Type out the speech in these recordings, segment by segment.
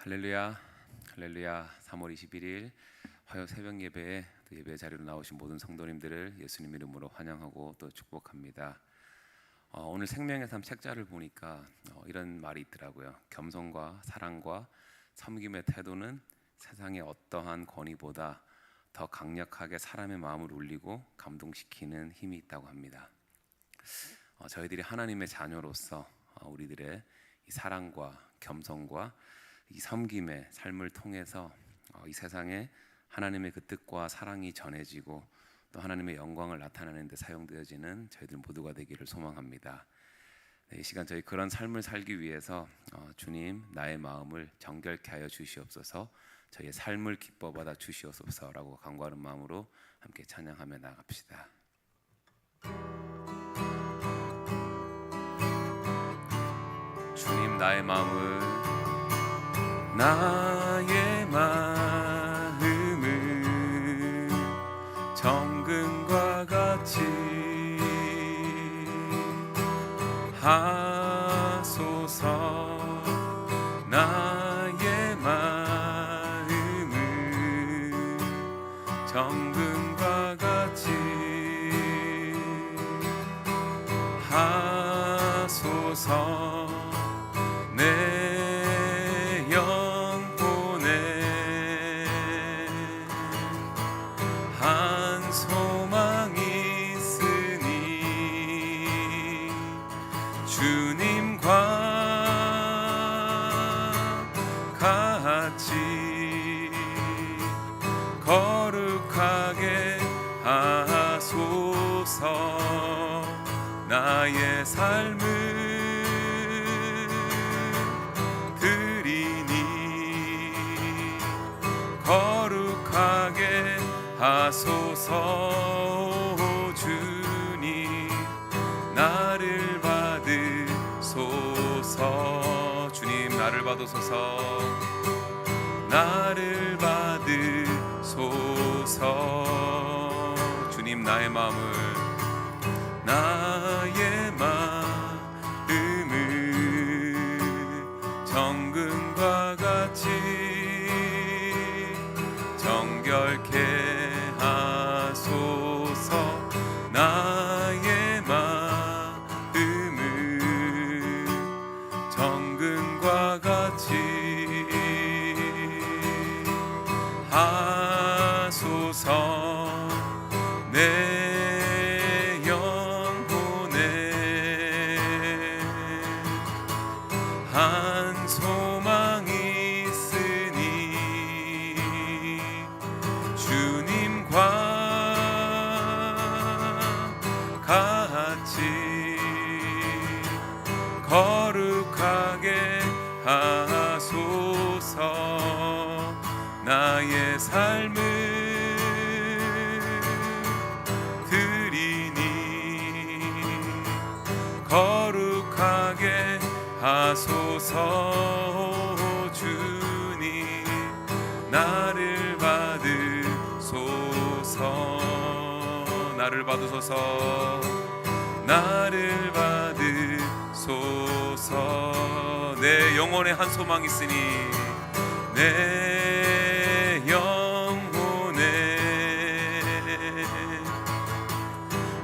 할렐루야, 할렐루야. 3월 21일 화요 새벽 예배에 예배 자리로 나오신 모든 성도님들을 예수님 이름으로 환영하고 또 축복합니다. 오늘 생명의 삶 책자를 보니까 이런 말이 있더라고요. 겸손과 사랑과 섬김의 태도는 세상의 어떠한 권위보다 더 강력하게 사람의 마음을 울리고 감동시키는 힘이 있다고 합니다. 저희들이 하나님의 자녀로서 우리들의 이 사랑과 겸손과 이 섬김의 삶을 통해서 이 세상에 하나님의 그 뜻과 사랑이 전해지고 또 하나님의 영광을 나타내는 데 사용되어지는 저희들 모두가 되기를 소망합니다. 이 시간 저희 그런 삶을 살기 위해서 주님 나의 마음을 정결케 하여 주시옵소서, 저희의 삶을 기뻐받아 주시옵소서라고 간구하는 마음으로 함께 찬양하며 나갑시다. 주님 나의 마음을 정금과 같이 하소서. 나의 마음을 정금과 같이 하소서. 내 영혼에 한 소망이 있으니 주님과 같이 거룩하게 하소서. 나의 삶을 거룩하게 하소서. 주님 나를 받으소서. 주님 나를 받으소서. 나를 받으소서. 주님 나의 마음을 정금과 같이 정결케 하소서. 나의 마음을 정금과 같이 하소서. 내 영혼에 한 소망이 있으니 주님과 같이 거룩하게 하소서. 나의 삶을 드리니 거룩하게 하소서. 주님 나를 받으소서. 나를 받으소서. 나를 받으소서. 내 영혼에 한 소망이 있으니 내 영혼에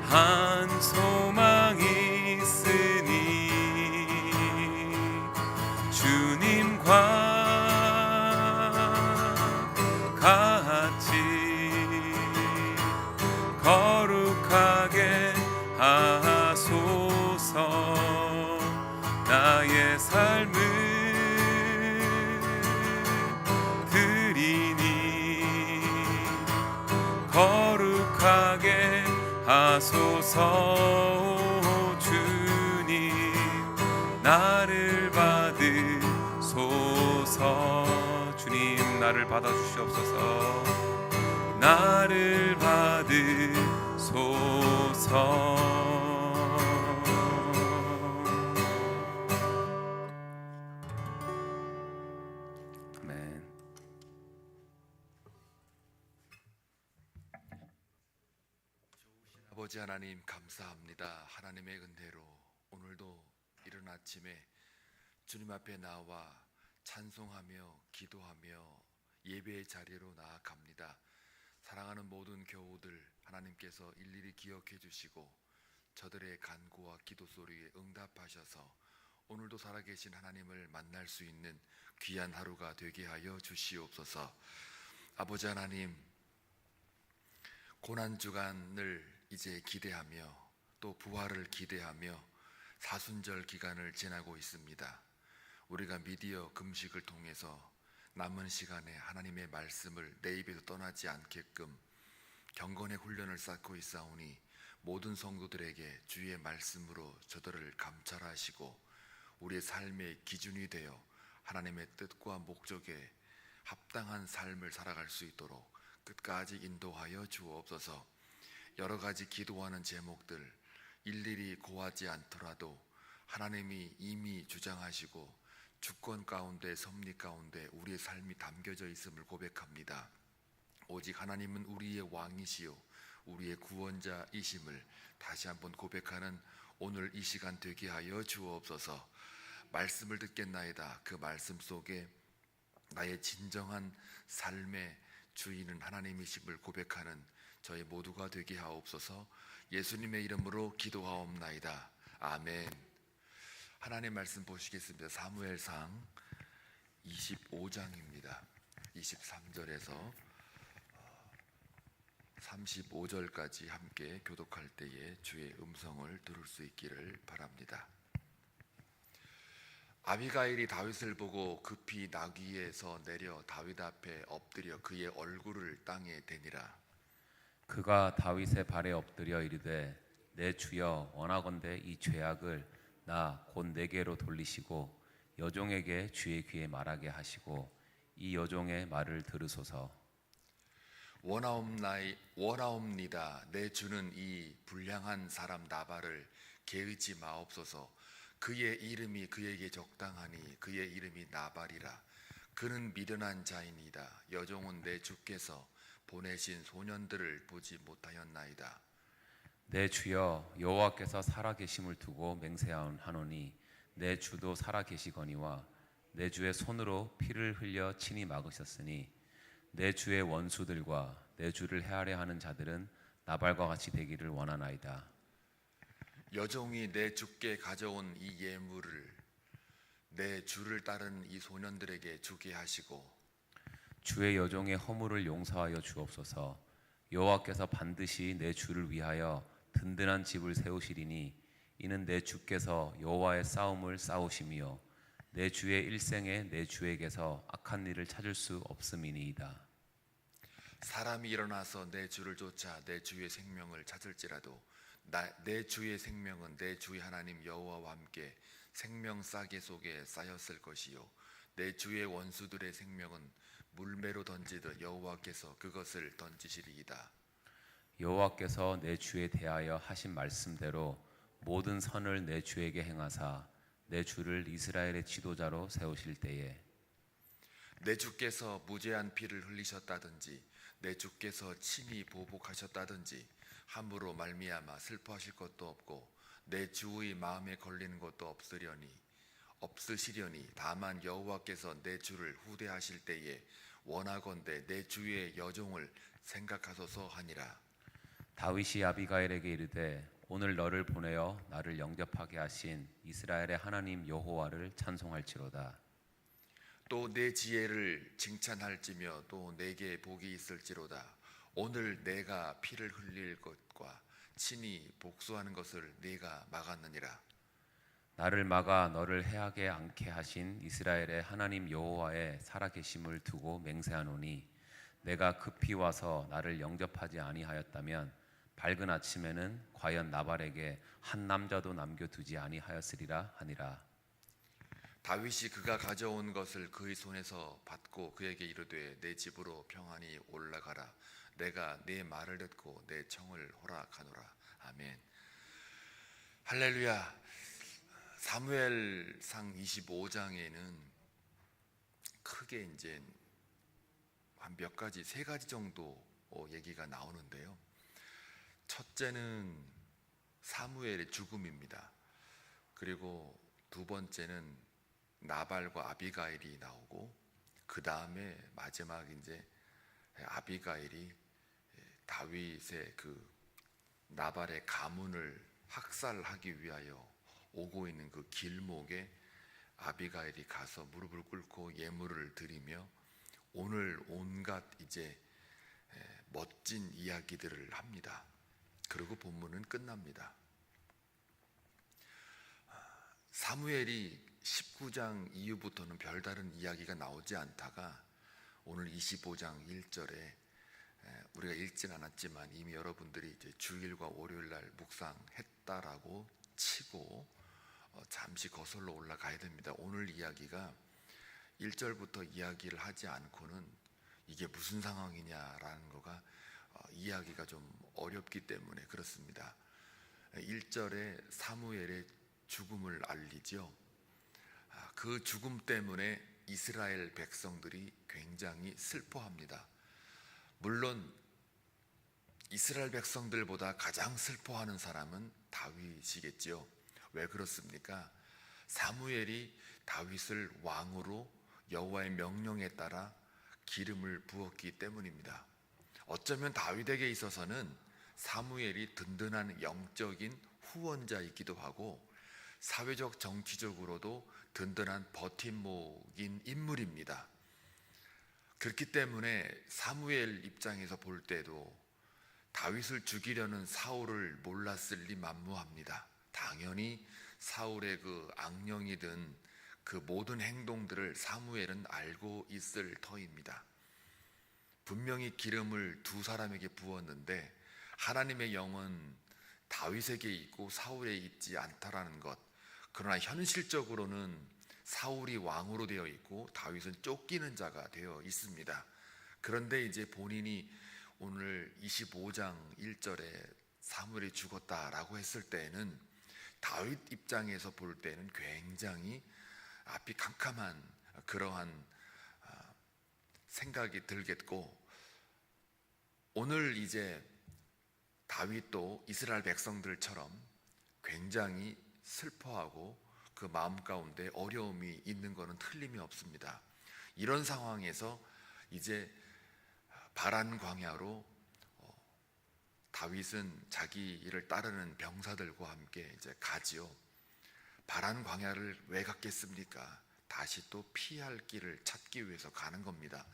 한 소망이 있으니 주님과 같이 거룩하게 하소서. 나의 삶을 드리니 거룩하게 하소서. 주님 나를 받으소서. 주님 나를 받아주시옵소서. 나를 받으소서. 아멘. 아버지 하나님 감사합니다. 하나님의 은혜로 오늘도 이른 아침에 주님 앞에 나와 찬송하며 기도하며 예배의 자리로 나아갑니다. 사랑하는 모든 교우들 하나님께서 일일이 기억해 주시고 저들의 간구와 기도 소리에 응답하셔서 오늘도 살아계신 하나님을 만날 수 있는 귀한 하루가 되게 하여 주시옵소서. 아버지 하나님, 고난주간을 이제 기대하며 또 부활을 기대하며 사순절 기간을 지나고 있습니다. 우리가 미디어 금식을 통해서 남은 시간에 하나님의 말씀을 내 입에서 떠나지 않게끔 경건의 훈련을 쌓고 있사오니 모든 성도들에게 주의 말씀으로 저들을 감찰하시고 우리의 삶의 기준이 되어 하나님의 뜻과 목적에 합당한 삶을 살아갈 수 있도록 끝까지 인도하여 주옵소서. 여러 가지 기도하는 제목들 일일이 고하지 않더라도 하나님이 이미 주장하시고 주권 가운데 섭리 가운데 우리의 삶이 담겨져 있음을 고백합니다. 오직 하나님은 우리의 왕이시요 우리의 구원자이심을 다시 한번 고백하는 오늘 이 시간 되게 하여 주옵소서. 말씀을 듣겠나이다. 그 말씀 속에 나의 진정한 삶의 주인은 하나님이심을 고백하는 저희 모두가 되게 하옵소서. 예수님의 이름으로 기도하옵나이다. 아멘. 하나님 말씀 보시겠습니다. 사무엘상 25장입니다. 23절에서 35절까지 함께 교독할 때에 주의 음성을 들을 수 있기를 바랍니다. 아비가일이 다윗을 보고 급히 나귀에서 내려 다윗 앞에 엎드려 그의 얼굴을 땅에 대니라. 그가 다윗의 발에 엎드려 이르되 내 주여 원하건대 이 죄악을 나 곧 내게로 돌리시고 여종에게 주의 귀에 말하게 하시고 이 여종의 말을 들으소서. 원하옵니다. 내 주는 이 불량한 사람 나발을 게으르지 마옵소서. 그의 이름이 그에게 적당하니 그의 이름이 나발이라. 그는 미련한 자이니이다. 여종은 내 주께서 보내신 소년들을 보지 못하였나이다. 내 주여 여호와께서 살아계심을 두고 맹세하노니 내 주도 살아계시거니와 내 주의 손으로 피를 흘려 친히 막으셨으니 내 주의 원수들과 내 주를 헤아려 하는 자들은 나발과 같이 되기를 원하나이다. 여종이 내 주께 가져온 이 예물을 내 주를 따르는 이 소년들에게 주게 하시고 주의 여종의 허물을 용서하여 주옵소서. 여호와께서 반드시 내 주를 위하여 든든한 집을 세우시리니 이는 내 주께서 여호와의 싸움을 싸우심이요 내 주의 일생에 내 주에게서 악한 일을 찾을 수 없음이니이다. 사람이 일어나서 내 주를 쫓아 내 주의 생명을 찾을지라도 내 주의 생명은 내 주의 하나님 여호와와 함께 생명 싸개 속에 쌓였을 것이요 내 주의 원수들의 생명은 물매로 던지듯 여호와께서 그것을 던지시리이다. 여호와께서 내 주에 대하여 하신 말씀대로 모든 선을 내 주에게 행하사 내 주를 이스라엘의 지도자로 세우실 때에 내 주께서 무죄한 피를 흘리셨다든지 내 주께서 친히 보복하셨다든지 함부로 말미암아 슬퍼하실 것도 없고 내 주의 마음에 걸리는 것도 없으시려니 다만 여호와께서 내 주를 후대하실 때에 원하건대 내 주의 여종을 생각하소서 하니라. 다윗이 아비가일에게 이르되 오늘 너를 보내어 나를 영접하게 하신 이스라엘의 하나님 여호와를 찬송할지로다. 또 내 지혜를 칭찬할지며 또 내게 복이 있을지로다. 오늘 내가 피를 흘릴 것과 친히 복수하는 것을 네가 막았느니라. 나를 막아 너를 해하게 않게 하신 이스라엘의 하나님 여호와의 살아계심을 두고 맹세하노니 내가 급히 와서 나를 영접하지 아니하였다면 밝은 아침에는 과연 나발에게 한 남자도 남겨두지 아니하였으리라 하니라. 다윗이 그가 가져온 것을 그의 손에서 받고 그에게 이르되 내 집으로 평안히 올라가라. 내가 네 말을 듣고 내 청을 허락하노라. 아멘. 할렐루야. 사무엘상 25장에는 크게 이제 한 몇 가지, 세 가지 정도 얘기가 나오는데요. 첫째는 사무엘의 죽음입니다. 그리고 두 번째는 나발과 아비가일이 나오고, 그 다음에 마지막 이제 아비가일이 다윗의 그 나발의 가문을 학살하기 위하여 오고 있는 그 길목에 아비가일이 가서 무릎을 꿇고 예물을 드리며 오늘 온갖 이제 멋진 이야기들을 합니다. 그리고 본문은 끝납니다. 사무엘이 19장 이후부터는 별다른 이야기가 나오지 않다가 오늘 25장 1절에 우리가 읽진 않았지만 이미 여러분들이 이제 주일과 월요일 날 묵상했다라고 치고 잠시 거슬러 올라가야 됩니다. 오늘 이야기가 1절부터 이야기를 하지 않고는 이게 무슨 상황이냐라는 거가 이야기가 좀 어렵기 때문에 그렇습니다. 1절에 사무엘의 죽음을 알리죠. 그 죽음 때문에 이스라엘 백성들이 굉장히 슬퍼합니다. 물론 이스라엘 백성들보다 가장 슬퍼하는 사람은 다윗이겠지요. 왜 그렇습니까? 사무엘이 다윗을 왕으로 여호와의 명령에 따라 기름을 부었기 때문입니다. 어쩌면 다윗에게 있어서는 사무엘이 든든한 영적인 후원자이기도 하고 사회적 정치적으로도 든든한 버팀목인 인물입니다. 그렇기 때문에 사무엘 입장에서 볼 때도 다윗을 죽이려는 사울을 몰랐을 리 만무합니다. 당연히 사울의 그 악령이든 그 모든 행동들을 사무엘은 알고 있을 터입니다. 분명히 기름을 두 사람에게 부었는데 하나님의 영은 다윗에게 있고 사울에 있지 않다라는 것. 그러나 현실적으로는 사울이 왕으로 되어 있고 다윗은 쫓기는 자가 되어 있습니다. 그런데 이제 본인이 오늘 25장 1절에 사무엘이 죽었다라고 했을 때에는 다윗 입장에서 볼 때는 굉장히 앞이 캄캄한 그러한 생각이 들겠고, 오늘 이제 다윗도 이스라엘 백성들처럼 굉장히 슬퍼하고 그 마음 가운데 어려움이 있는 것은 틀림이 없습니다. 이런 상황에서 이제 바란 광야로 다윗은 자기를 따르는 병사들과 함께 이제 가지요. 바란 광야를 왜 갔겠습니까? 다시 또 피할 길을 찾기 위해서 가는 겁니다.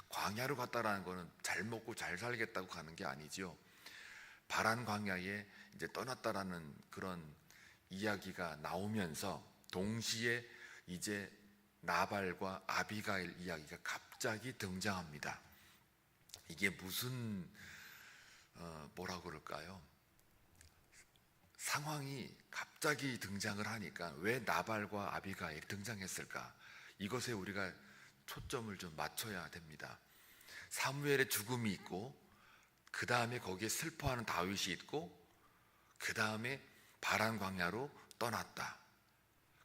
광야로 갔다라는 것은 잘 먹고 잘 살겠다고 가는 게 아니지요. 바란 광야에 이제 떠났다라는 그런 이야기가 나오면서 동시에 이제 나발과 아비가일 이야기가 갑자기 등장합니다. 이게 무슨 뭐라 그럴까요? 상황이 갑자기 등장을 하니까 왜 나발과 아비가일이 등장했을까? 이것에 우리가 초점을 좀 맞춰야 됩니다. 사무엘의 죽음이 있고 그 다음에 거기에 슬퍼하는 다윗이 있고 그 다음에 바란 광야로 떠났다.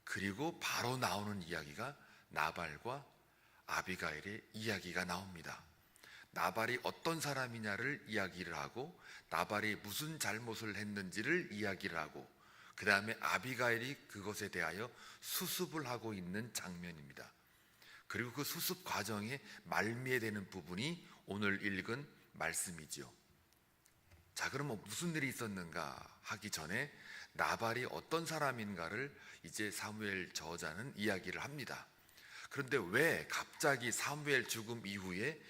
그리고 바로 나오는 이야기가 나발과 아비가일의 이야기가 나옵니다. 나발이 어떤 사람이냐를 이야기를 하고 나발이 무슨 잘못을 했는지를 이야기를 하고 그 다음에 아비가일이 그것에 대하여 수습을 하고 있는 장면입니다. 그리고 그 수습 과정에 말미에 되는 부분이 오늘 읽은 말씀이지요. 자, 그러면 무슨 일이 있었는가 하기 전에 나발이 어떤 사람인가를 이제 사무엘 저자는 이야기를 합니다. 그런데 왜 갑자기 사무엘 죽음 이후에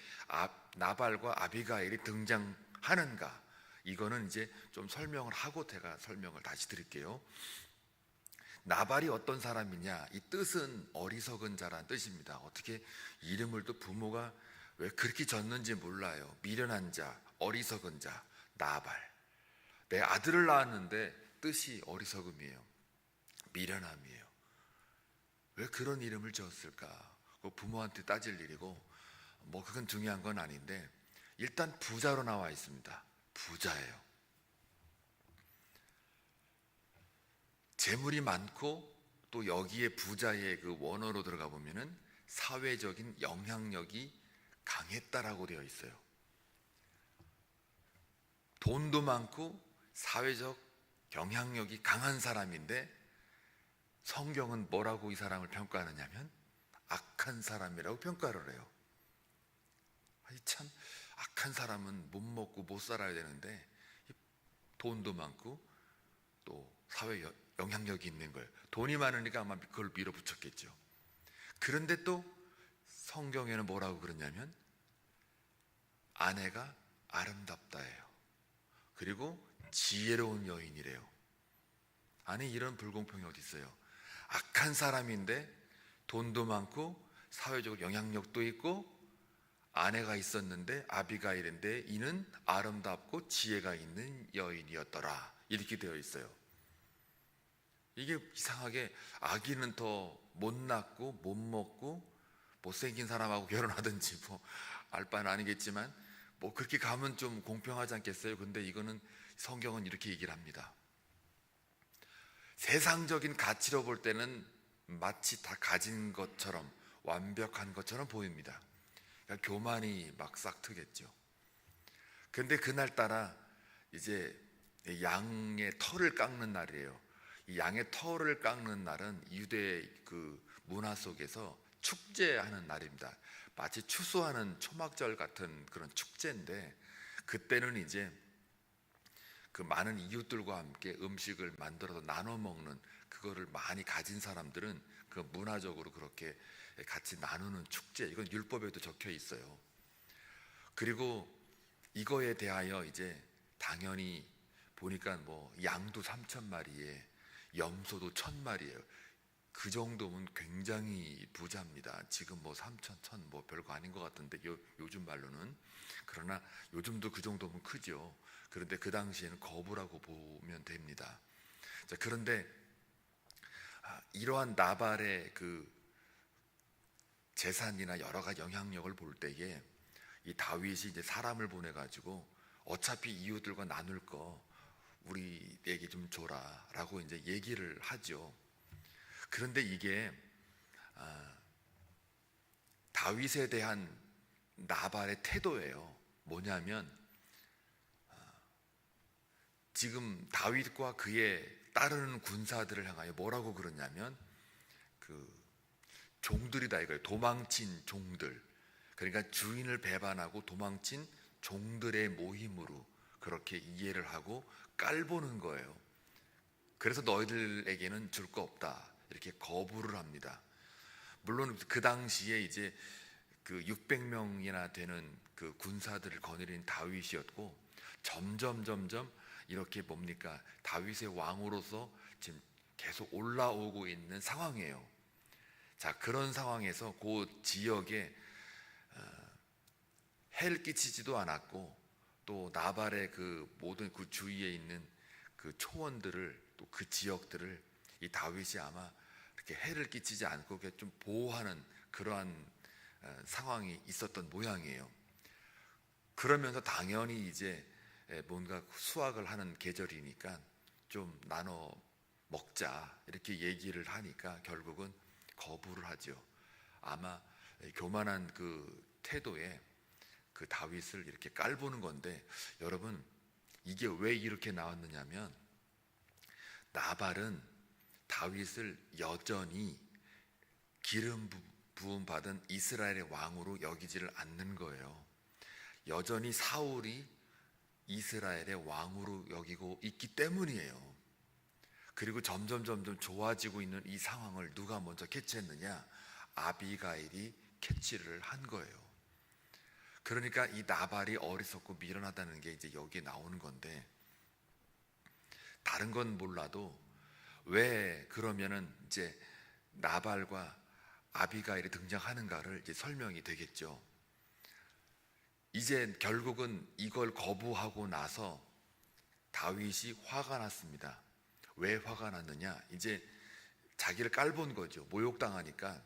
나발과 아비가일이 등장하는가? 이거는 이제 좀 설명을 하고 제가 설명을 다시 드릴게요. 나발이 어떤 사람이냐? 이 뜻은 어리석은 자라는 뜻입니다. 어떻게 이름을 또 부모가 왜 그렇게 졌는지 몰라요. 미련한 자, 어리석은 자, 나발. 내 아들을 낳았는데 뜻이 어리석음이에요. 미련함이에요. 왜 그런 이름을 지었을까? 부모한테 따질 일이고 뭐 그건 중요한 건 아닌데 일단 부자로 나와 있습니다. 부자예요. 재물이 많고 또 여기에 부자의 그 원어로 들어가 보면은 사회적인 영향력이 강했다라고 되어 있어요. 돈도 많고 사회적 영향력이 강한 사람인데 성경은 뭐라고 이 사람을 평가하느냐면 악한 사람이라고 평가를 해요. 아니 참, 악한 사람은 못 먹고 못 살아야 되는데 돈도 많고 또 사회 영향력이 있는 거예요. 돈이 많으니까 아마 그걸 밀어붙였겠죠. 그런데 또 성경에는 뭐라고 그러냐면 아내가 아름답다예요. 그리고 지혜로운 여인이래요. 아니 이런 불공평이 어디 있어요? 악한 사람인데 돈도 많고 사회적 영향력도 있고 아내가 있었는데 아비가일인데 이는 아름답고 지혜가 있는 여인이었더라, 이렇게 되어 있어요. 이게 이상하게 아기는 더 못났고 못 먹고 못생긴 사람하고 결혼하든지 뭐 알 바는 아니겠지만 뭐 그렇게 가면 좀 공평하지 않겠어요? 근데 이거는 성경은 이렇게 얘기를 합니다. 세상적인 가치로 볼 때는 마치 다 가진 것처럼 완벽한 것처럼 보입니다. 그러니까 교만이 막 싹트겠죠. 근데 그날따라 이제 양의 털을 깎는 날이에요. 이 양의 털을 깎는 날은 유대 그 문화 속에서 축제하는 날입니다. 마치 추수하는 초막절 같은 그런 축제인데, 그때는 이제 그 많은 이웃들과 함께 음식을 만들어서 나눠 먹는, 그거를 많이 가진 사람들은 그 문화적으로 그렇게 같이 나누는 축제, 이건 율법에도 적혀 있어요. 그리고 이거에 대하여 이제 당연히 보니까 뭐 양도 3,000마리에 염소도 1,000마리예요. 그 정도면 굉장히 부자입니다. 지금 뭐 3,000, 1,000 뭐 별거 아닌 것 같은데 요즘 말로는. 그러나 요즘도 그 정도면 크죠. 그런데 그 당시에는 거부라고 보면 됩니다. 자, 그런데 이러한 나발의 그 재산이나 여러 가지 영향력을 볼 때에 이 다윗이 이제 사람을 보내 가지고 어차피 이웃들과 나눌 거 우리에게 좀 줘라라고 이제 얘기를 하죠. 그런데 이게 다윗에 대한 나발의 태도예요. 뭐냐면 지금 다윗과 그의 따르는 군사들을 향하여 뭐라고 그러냐면 그 종들이다 이거예요. 도망친 종들. 그러니까 주인을 배반하고 도망친 종들의 모임으로 그렇게 이해를 하고 깔보는 거예요. 그래서 너희들에게는 줄 거 없다, 이렇게 거부를 합니다. 물론 그 당시에 이제 그 600명이나 되는 그 군사들을 거느린 다윗이었고, 점점 이렇게 뭡니까, 다윗의 왕으로서 지금 계속 올라오고 있는 상황이에요. 자, 그런 상황에서 그 지역에 해를 끼치지도 않았고, 또 나발의 그 모든 그 주위에 있는 그 초원들을, 또 그 지역들을 이 다윗이 아마 이렇게 해를 끼치지 않고 좀 보호하는 그러한 상황이 있었던 모양이에요. 그러면서 당연히 이제 뭔가 수확을 하는 계절이니까 좀 나눠 먹자 이렇게 얘기를 하니까 결국은 거부를 하죠. 아마 교만한 그 태도에 그 다윗을 이렇게 깔보는 건데, 여러분 이게 왜 이렇게 나왔느냐면 나발은 다윗을 여전히 기름 부음 받은 이스라엘의 왕으로 여기지를 않는 거예요. 여전히 사울이 이스라엘의 왕으로 여기고 있기 때문이에요. 그리고 점점 좋아지고 있는 이 상황을 누가 먼저 캐치했느냐? 아비가일이 캐치를 한 거예요. 그러니까 이 나발이 어리석고 미련하다는 게 이제 여기에 나오는 건데, 다른 건 몰라도 왜 그러면은 이제 나발과 아비가일이 등장하는가를 이제 설명이 되겠죠. 이제 결국은 이걸 거부하고 나서 다윗이 화가 났습니다. 왜 화가 났느냐? 이제 자기를 깔본 거죠. 모욕당하니까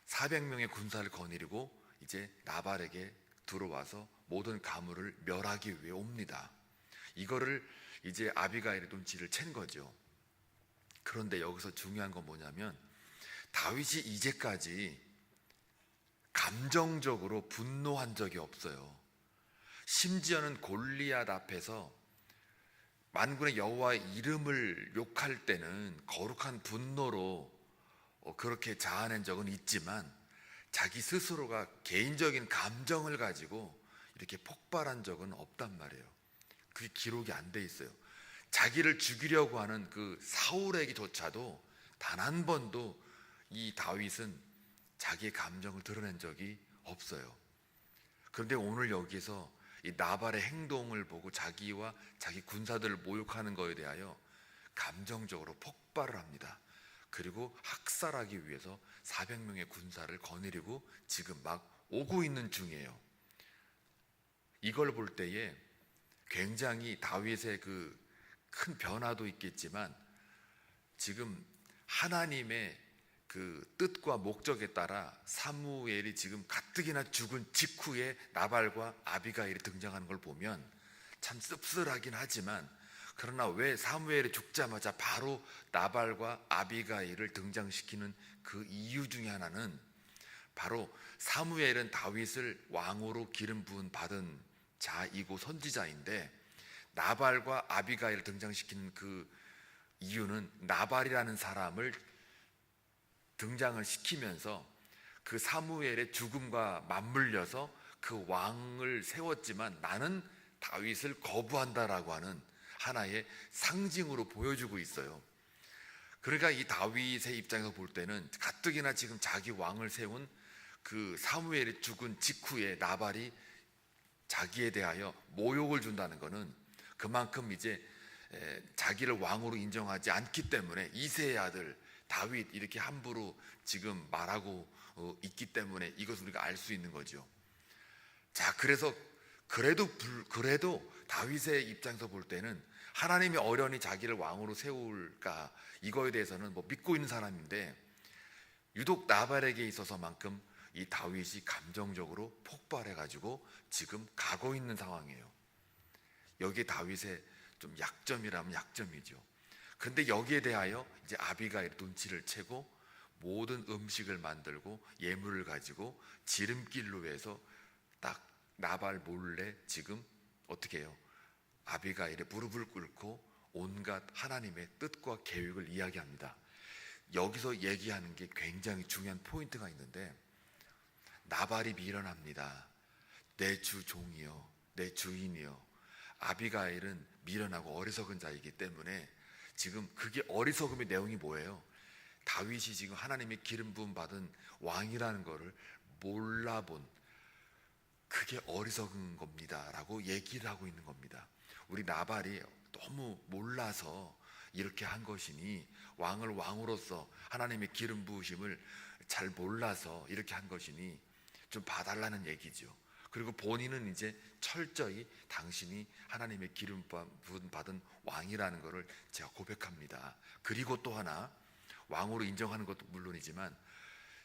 400명의 군사를 거느리고 이제 나발에게 들어와서 모든 가문을 멸하기 위해 옵니다. 이거를 이제 아비가일의 눈치를 챈 거죠. 그런데 여기서 중요한 건 뭐냐면 다윗이 이제까지 감정적으로 분노한 적이 없어요. 심지어는 골리앗 앞에서 만군의 여호와의 이름을 욕할 때는 거룩한 분노로 그렇게 자아낸 적은 있지만 자기 스스로가 개인적인 감정을 가지고 이렇게 폭발한 적은 없단 말이에요. 그게 기록이 안 돼 있어요. 자기를 죽이려고 하는 그 사울에게조차도 단 한 번도 이 다윗은 자기의 감정을 드러낸 적이 없어요. 그런데 오늘 여기서 이 나발의 행동을 보고 자기와 자기 군사들을 모욕하는 것에 대하여 감정적으로 폭발을 합니다. 그리고 학살하기 위해서 400명의 군사를 거느리고 지금 막 오고 있는 중이에요. 이걸 볼 때에 굉장히 다윗의 그 큰 변화도 있겠지만 지금 하나님의 그 뜻과 목적에 따라 사무엘이 지금 가뜩이나 죽은 직후에 나발과 아비가일이 등장하는 걸 보면 참 씁쓸하긴 하지만, 그러나 왜 사무엘이 죽자마자 바로 나발과 아비가일을 등장시키는 그 이유 중에 하나는 바로 사무엘은 다윗을 왕으로 기름 부음 받은 자이고 선지자인데, 나발과 아비가일을 등장시키는 그 이유는 나발이라는 사람을 등장을 시키면서 그 사무엘의 죽음과 맞물려서 그 왕을 세웠지만 나는 다윗을 거부한다라고 하는 하나의 상징으로 보여주고 있어요. 그러니까 이 다윗의 입장에서 볼 때는 가뜩이나 지금 자기 왕을 세운 그 사무엘이 죽은 직후에 나발이 자기에 대하여 모욕을 준다는 것은 그만큼 이제 자기를 왕으로 인정하지 않기 때문에 이새의 아들 다윗 이렇게 함부로 지금 말하고 있기 때문에 이것을 우리가 알 수 있는 거죠. 자, 그래서 그래도 다윗의 입장에서 볼 때는 하나님이 어련히 자기를 왕으로 세울까 이거에 대해서는 뭐 믿고 있는 사람인데, 유독 나발에게 있어서만큼 이 다윗이 감정적으로 폭발해가지고 지금 가고 있는 상황이에요. 여기에 다윗의 좀 약점이라면 약점이죠. 그런데 여기에 대하여 이제 아비가일 눈치를 채고 모든 음식을 만들고 예물을 가지고 지름길로 해서 딱 나발 몰래 지금 어떻게 해요? 아비가일의 무릎을 꿇고 온갖 하나님의 뜻과 계획을 이야기합니다. 여기서 얘기하는 게 굉장히 중요한 포인트가 있는데, 나발이 미련합니다. 내 주 종이요, 내 주인이요. 아비가일은 미련하고 어리석은 자이기 때문에 지금 그게 어리석음의 내용이 뭐예요? 다윗이 지금 하나님의 기름 부음 받은 왕이라는 것을 몰라본, 그게 어리석은 겁니다 라고 얘기를 하고 있는 겁니다. 우리 나발이 너무 몰라서 이렇게 한 것이니, 왕을 왕으로서 하나님의 기름 부으심을 잘 몰라서 이렇게 한 것이니 좀 봐달라는 얘기죠. 그리고 본인은 이제 철저히 당신이 하나님의 기름 부음 받은 왕이라는 것을 제가 고백합니다. 그리고 또 하나, 왕으로 인정하는 것도 물론이지만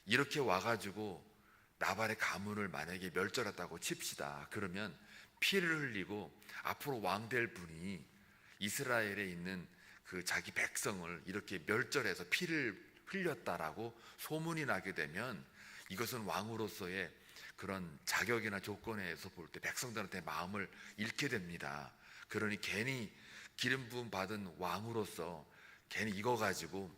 이렇게 와가지고 나발의 가문을 만약에 멸절했다고 칩시다. 그러면 피를 흘리고 앞으로 왕 될 분이 이스라엘에 있는 그 자기 백성을 이렇게 멸절해서 피를 흘렸다라고 소문이 나게 되면 이것은 왕으로서의 그런 자격이나 조건에서 볼 때 백성들한테 마음을 잃게 됩니다. 그러니 괜히 기름 부음 받은 왕으로서 괜히 이거 가지고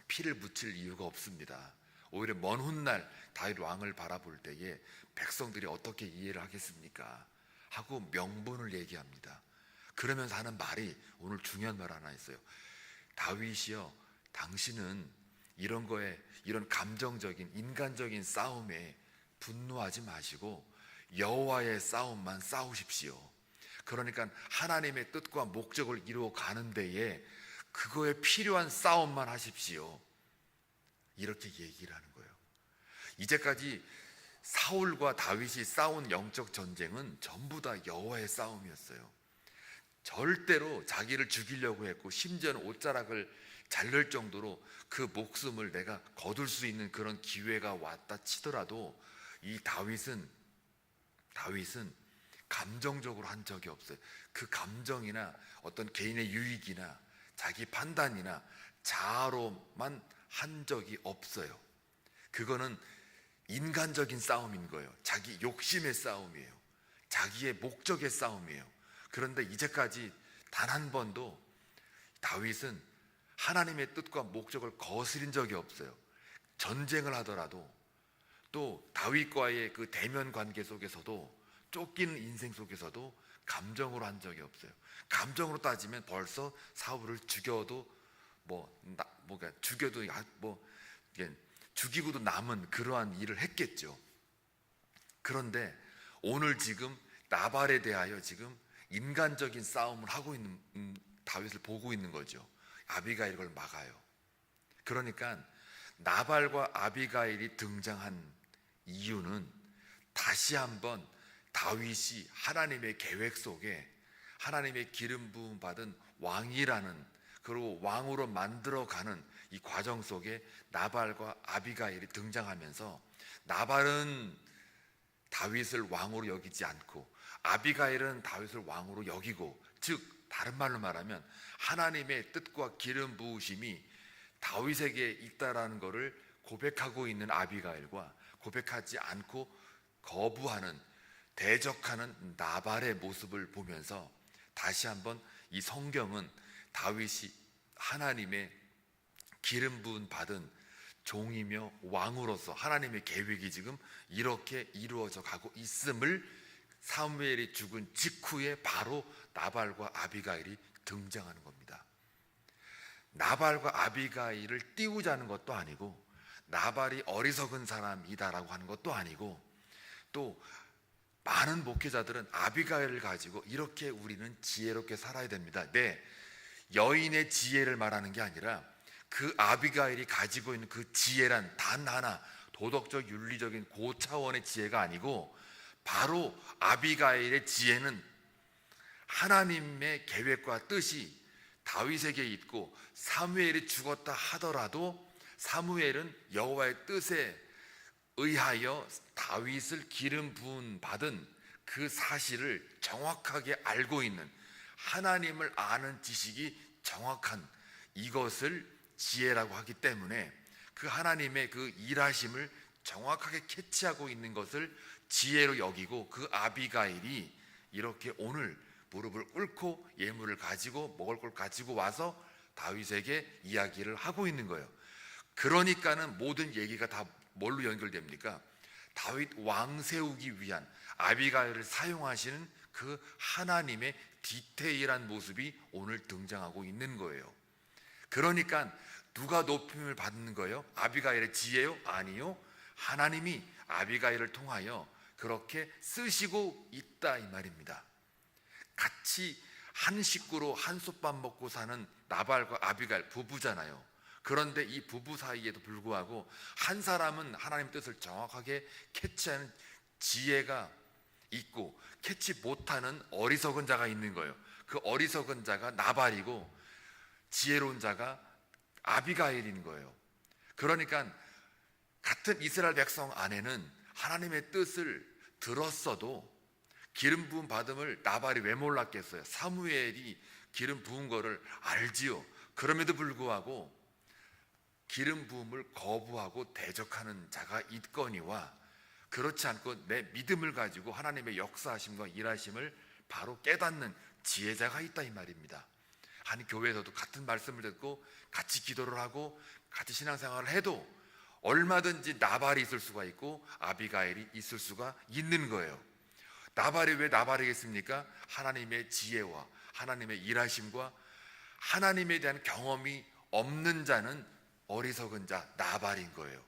피를 묻힐 이유가 없습니다. 오히려 먼 훗날 다윗 왕을 바라볼 때에 백성들이 어떻게 이해를 하겠습니까? 하고 명분을 얘기합니다. 그러면서 하는 말이 오늘 중요한 말 하나 있어요. 다윗이여, 당신은 이런 거에, 이런 감정적인 인간적인 싸움에 분노하지 마시고 여호와의 싸움만 싸우십시오. 그러니까 하나님의 뜻과 목적을 이루어 가는 데에 그거에 필요한 싸움만 하십시오. 이렇게 얘기를 하는 거예요. 이제까지 사울과 다윗이 싸운 영적 전쟁은 전부 다 여호와의 싸움이었어요. 절대로 자기를 죽이려고 했고, 심지어는 옷자락을 자를 정도로 그 목숨을 내가 거둘 수 있는 그런 기회가 왔다 치더라도 이 다윗은 감정적으로 한 적이 없어요. 그 감정이나 어떤 개인의 유익이나 자기 판단이나 자아로만 한 적이 없어요. 그거는 인간적인 싸움인 거예요. 자기 욕심의 싸움이에요. 자기의 목적의 싸움이에요. 그런데 이제까지 단 한 번도 다윗은 하나님의 뜻과 목적을 거스린 적이 없어요. 전쟁을 하더라도, 또 다윗과의 그 대면 관계 속에서도, 쫓기는 인생 속에서도 감정으로 한 적이 없어요. 감정으로 따지면 벌써 사울을 죽여도 죽이고도 남은 그러한 일을 했겠죠. 그런데 오늘 지금 나발에 대하여 지금 인간적인 싸움을 하고 있는 다윗을 보고 있는 거죠. 아비가일이 그걸 막아요. 그러니까 나발과 아비가일이 등장한 이유는 다시 한번 다윗이 하나님의 계획 속에 하나님의 기름 부음 받은 왕이라는, 그리고 왕으로 만들어가는 이 과정 속에 나발과 아비가일이 등장하면서, 나발은 다윗을 왕으로 여기지 않고 아비가일은 다윗을 왕으로 여기고, 즉 다른 말로 말하면 하나님의 뜻과 기름 부으심이 다윗에게 있다라는 것을 고백하고 있는 아비가일과 고백하지 않고 거부하는, 대적하는 나발의 모습을 보면서 다시 한번 이 성경은 다윗이 하나님의 기름 부은 받은 종이며 왕으로서 하나님의 계획이 지금 이렇게 이루어져 가고 있음을, 사무엘이 죽은 직후에 바로 나발과 아비가일이 등장하는 겁니다. 나발과 아비가일을 띄우자는 것도 아니고, 나발이 어리석은 사람이다라고 하는 것도 아니고, 또 많은 목회자들은 아비가일을 가지고 이렇게 우리는 지혜롭게 살아야 됩니다, 네, 여인의 지혜를 말하는 게 아니라 그 아비가일이 가지고 있는 그 지혜란 단 하나, 도덕적 윤리적인 고차원의 지혜가 아니고, 바로 아비가일의 지혜는 하나님의 계획과 뜻이 다윗에게 있고, 사무엘이 죽었다 하더라도 사무엘은 여호와의 뜻에 의하여 다윗을 기름 부은 받은 그 사실을 정확하게 알고 있는, 하나님을 아는 지식이 정확한, 이것을 지혜라고 하기 때문에 그 하나님의 그 일하심을 정확하게 캐치하고 있는 것을 지혜로 여기고, 그 아비가일이 이렇게 오늘 무릎을 꿇고 예물을 가지고 먹을 걸 가지고 와서 다윗에게 이야기를 하고 있는 거예요. 그러니까는 모든 얘기가 다 뭘로 연결됩니까? 다윗 왕 세우기 위한 아비가일을 사용하시는 그 하나님의 디테일한 모습이 오늘 등장하고 있는 거예요. 그러니까 누가 높임을 받는 거예요? 아비가일의 지혜요? 아니요, 하나님이 아비가일을 통하여 그렇게 쓰시고 있다 이 말입니다. 같이 한 식구로 한솥밥 먹고 사는 나발과 아비가일 부부잖아요. 그런데 이 부부 사이에도 불구하고 한 사람은 하나님의 뜻을 정확하게 캐치하는 지혜가 있고, 캐치 못하는 어리석은 자가 있는 거예요. 그 어리석은 자가 나발이고 지혜로운 자가 아비가일인 거예요. 그러니까 같은 이스라엘 백성 안에는 하나님의 뜻을 들었어도 기름 부음 받음을 나발이 왜 몰랐겠어요? 사무엘이 기름 부은 거를 알지요. 그럼에도 불구하고 기름 부음을 거부하고 대적하는 자가 있거니와, 그렇지 않고 내 믿음을 가지고 하나님의 역사하심과 일하심을 바로 깨닫는 지혜자가 있다 이 말입니다. 한 교회에서도 같은 말씀을 듣고 같이 기도를 하고 같이 신앙생활을 해도 얼마든지 나발이 있을 수가 있고 아비가일이 있을 수가 있는 거예요. 나발이 왜 나발이겠습니까? 하나님의 지혜와 하나님의 일하심과 하나님에 대한 경험이 없는 자는 어리석은 자 나발인 거예요.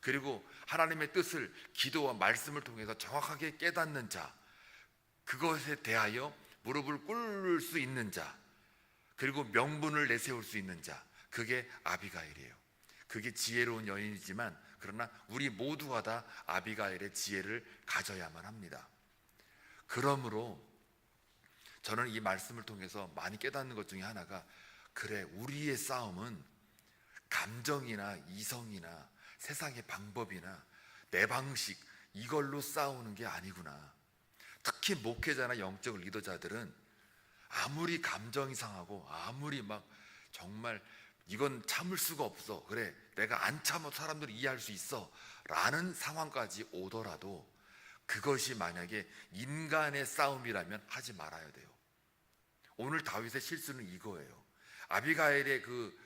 그리고 하나님의 뜻을 기도와 말씀을 통해서 정확하게 깨닫는 자, 그것에 대하여 무릎을 꿇을 수 있는 자, 그리고 명분을 내세울 수 있는 자, 그게 아비가일이에요. 그게 지혜로운 여인이지만, 그러나 우리 모두가 다 아비가일의 지혜를 가져야만 합니다. 그러므로 저는 이 말씀을 통해서 많이 깨닫는 것 중에 하나가, 그래, 우리의 싸움은 감정이나 이성이나 세상의 방법이나 내 방식, 이걸로 싸우는 게 아니구나. 특히 목회자나 영적 리더자들은 아무리 감정이 상하고 아무리 막 정말 이건 참을 수가 없어, 그래 내가 안 참아도 사람들이 이해할 수 있어 라는 상황까지 오더라도 그것이 만약에 인간의 싸움이라면 하지 말아야 돼요. 오늘 다윗의 실수는 이거예요. 아비가일의 그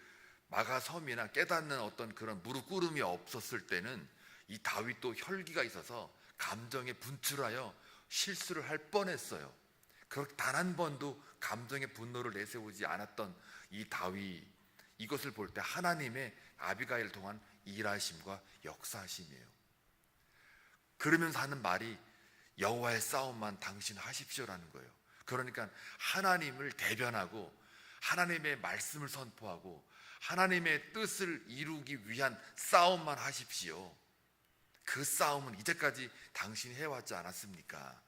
마가섬이나 깨닫는 어떤 그런 무릎 꿇음이 없었을 때는 이 다윗도 혈기가 있어서 감정에 분출하여 실수를 할 뻔했어요. 그렇게 단 한 번도 감정의 분노를 내세우지 않았던 이 다윗, 이것을 볼 때 하나님의 아비가일을 통한 일하심과 역사하심이에요. 그러면서 하는 말이 여호와의 싸움만 당신 하십시오라는 거예요. 그러니까 하나님을 대변하고 하나님의 말씀을 선포하고 하나님의 뜻을 이루기 위한 싸움만 하십시오. 그 싸움은 이제까지 당신이 해왔지 않았습니까?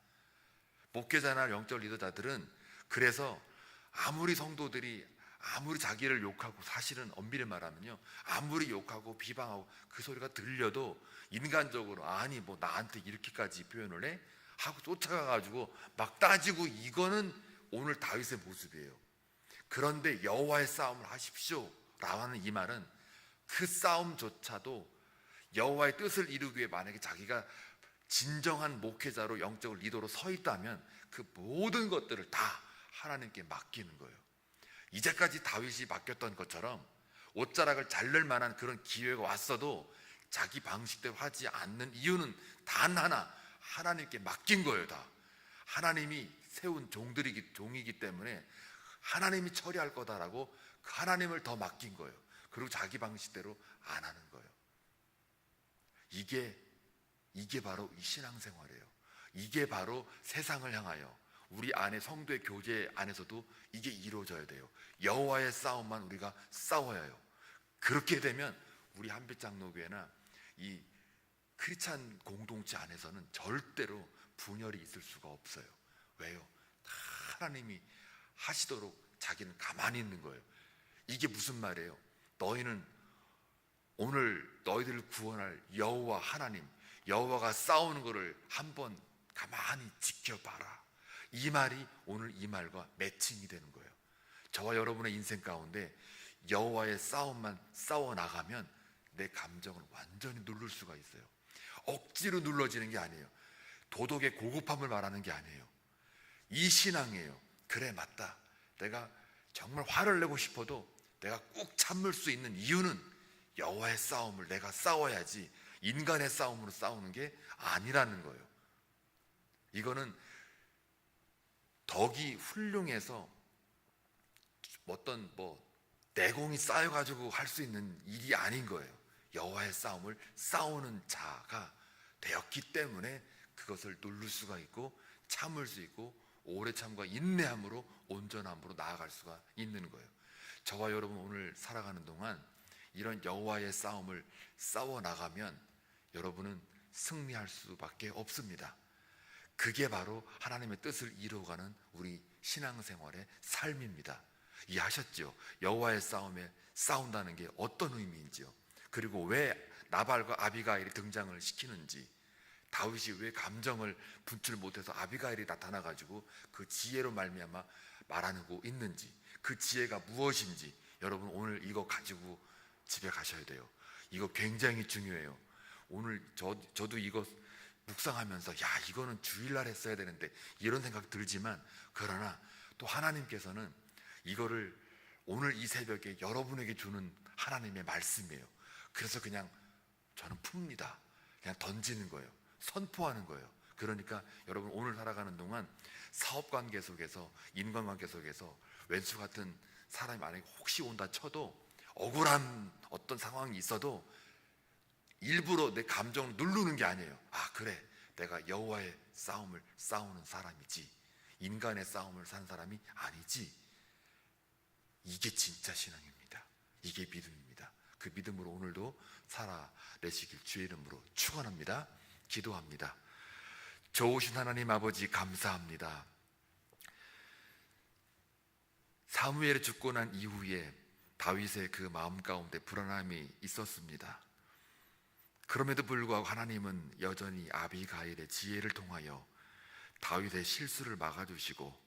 목회자나 영적 리더자들은 그래서 아무리 성도들이 아무리 자기를 욕하고, 사실은 엄밀히 말하면요, 아무리 욕하고 비방하고 그 소리가 들려도 인간적으로 아니 뭐 나한테 이렇게까지 표현을 해? 하고 쫓아가가지고 막 따지고, 이거는 오늘 다윗의 모습이에요. 그런데 여호와의 싸움을 하십시오 라고 하는 이 말은 그 싸움조차도 여호와의 뜻을 이루기 위해 만약에 자기가 진정한 목회자로 영적 리더로 서 있다면 그 모든 것들을 다 하나님께 맡기는 거예요. 이제까지 다윗이 맡겼던 것처럼 옷자락을 자를 만한 그런 기회가 왔어도 자기 방식대로 하지 않는 이유는 단 하나, 하나님께 맡긴 거예요. 다 하나님이 세운 종이기 때문에 하나님이 처리할 거다라고 하나님을 더 맡긴 거예요. 그리고 자기 방식대로 안 하는 거예요. 이게 바로 이 신앙생활이에요. 이게 바로 세상을 향하여 우리 안에 성도의 교제 안에서도 이게 이루어져야 돼요. 여호와의 싸움만 우리가 싸워야 해요. 그렇게 되면 우리 한빛장로교회나 이 크리스찬 공동체 안에서는 절대로 분열이 있을 수가 없어요. 왜요? 다 하나님이 하시도록 자기는 가만히 있는 거예요. 이게 무슨 말이에요? 너희는 오늘 너희들을 구원할 여호와 하나님, 여호와가 싸우는 것을 한번 가만히 지켜봐라. 이 말이 오늘 이 말과 매칭이 되는 거예요. 저와 여러분의 인생 가운데 여호와의 싸움만 싸워 나가면 내 감정을 완전히 누를 수가 있어요. 억지로 눌러지는 게 아니에요. 도덕의 고급함을 말하는 게 아니에요. 이 신앙이에요. 그래, 맞다. 내가 정말 화를 내고 싶어도 내가 꾹 참을 수 있는 이유는 여호와의 싸움을 내가 싸워야지 인간의 싸움으로 싸우는 게 아니라는 거예요. 이거는 덕이 훌륭해서 어떤 내공이 쌓여가지고 할 수 있는 일이 아닌 거예요. 여호와의 싸움을 싸우는 자가 되었기 때문에 그것을 누를 수가 있고 참을 수 있고 오래 참과 인내함으로 온전함으로 나아갈 수가 있는 거예요. 저와 여러분 오늘 살아가는 동안 이런 여호와의 싸움을 싸워 나가면 여러분은 승리할 수밖에 없습니다. 그게 바로 하나님의 뜻을 이루어가는 우리 신앙생활의 삶입니다. 이해하셨죠? 여호와의 싸움에 싸운다는 게 어떤 의미인지요. 그리고 왜 나발과 아비가일이 등장을 시키는지, 다윗이 왜 감정을 분출 못해서 아비가일이 나타나가지고 그 지혜로 말미암아 말하고 있는지, 그 지혜가 무엇인지 여러분 오늘 이거 가지고 집에 가셔야 돼요. 이거 굉장히 중요해요. 오늘 저도 이거 묵상하면서 야, 이거는 주일날 했어야 되는데 이런 생각 들지만, 그러나 또 하나님께서는 이거를 오늘 이 새벽에 여러분에게 주는 하나님의 말씀이에요. 그래서 그냥 저는 풉니다. 그냥 던지는 거예요. 선포하는 거예요. 그러니까 여러분 오늘 살아가는 동안 사업관계 속에서, 인간관계 속에서 왼수 같은 사람이 만약에 혹시 온다 쳐도, 억울한 어떤 상황이 있어도 일부러 내 감정을 누르는 게 아니에요. 아, 그래, 내가 여호와의 싸움을 싸우는 사람이지, 인간의 싸움을 사는 사람이 아니지. 이게 진짜 신앙입니다. 이게 믿음입니다. 그 믿음으로 오늘도 살아내시길 주의 이름으로 축원합니다. 기도합니다. 좋으신 하나님 아버지, 감사합니다. 사무엘이 죽고 난 이후에 다윗의 그 마음 가운데 불안함이 있었습니다. 그럼에도 불구하고 하나님은 여전히 아비가일의 지혜를 통하여 다윗의 실수를 막아주시고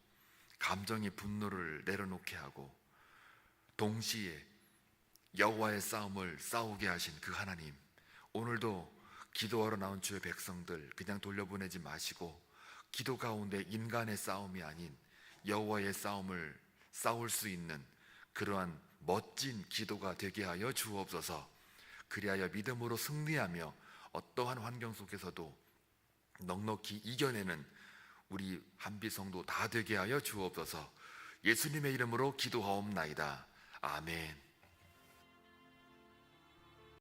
감정의 분노를 내려놓게 하고, 동시에 여호와의 싸움을 싸우게 하신 그 하나님, 오늘도 기도하러 나온 주의 백성들 그냥 돌려보내지 마시고 기도 가운데 인간의 싸움이 아닌 여호와의 싸움을 싸울 수 있는 그러한 멋진 기도가 되게 하여 주옵소서. 그리하여 믿음으로 승리하며 어떠한 환경 속에서도 넉넉히 이겨내는 우리 한비성도 다 되게 하여 주옵소서. 예수님의 이름으로 기도하옵나이다. 아멘.